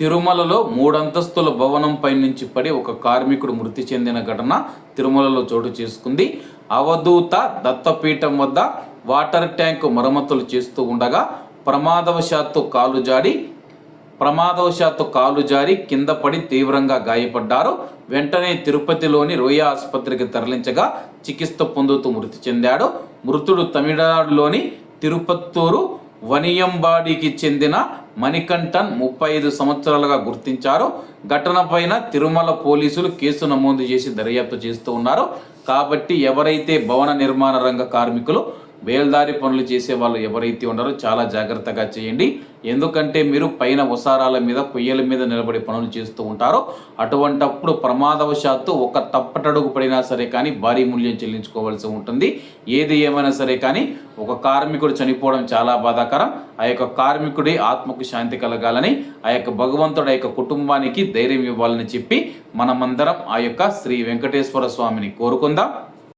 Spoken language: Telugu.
తిరుమలలో 3 అంతస్తుల భవనంపై నుంచి పడి ఒక కార్మికుడు మృతి చెందిన ఘటన తిరుమలలో చోటు చేసుకుంది. అవధూత దత్తపీఠం వద్ద వాటర్ ట్యాంకు మరమ్మతులు చేస్తూ ఉండగా ప్రమాదవశాత్తు కాలు జారి కింద పడి తీవ్రంగా గాయపడ్డారు. వెంటనే తిరుపతిలోని రోయా ఆసుపత్రికి తరలించగా చికిత్స పొందుతూ మృతి చెందాడు. మృతుడు తమిళనాడులోని తిరుపత్తూరు వనియంబాడికి చెందిన మణికంఠన్ 35 సంవత్సరాలుగా గుర్తించారు. ఘటన పైన తిరుమల పోలీసులు కేసు నమోదు చేసి దర్యాప్తు చేస్తూ ఉన్నారు. కాబట్టి ఎవరైతే భవన నిర్మాణ రంగ కార్మికులు బేల్దారి పనులు చేసే వాళ్ళు ఎవరైతే ఉన్నారో చాలా జాగ్రత్తగా చేయండి. ఎందుకంటే మీరు పైన ఉసారాల మీద కొయ్యల మీద నిలబడి పనులు చేస్తూ ఉంటారో అటువంటప్పుడు ప్రమాదవశాత్తు ఒక తప్పటడుగు పడినా సరే కానీ భారీ మూల్యం చెల్లించుకోవాల్సి ఉంటుంది. ఏది ఏమైనా సరే కానీ ఒక కార్మికుడు చనిపోవడం చాలా బాధాకరం. ఆ యొక్క కార్మికుడి ఆత్మకు శాంతి కలగాలని, ఆ యొక్క భగవంతుడు ఆ యొక్క కుటుంబానికి ధైర్యం ఇవ్వాలని చెప్పి మనమందరం ఆ యొక్క శ్రీ వెంకటేశ్వర స్వామిని కోరుకుందాం.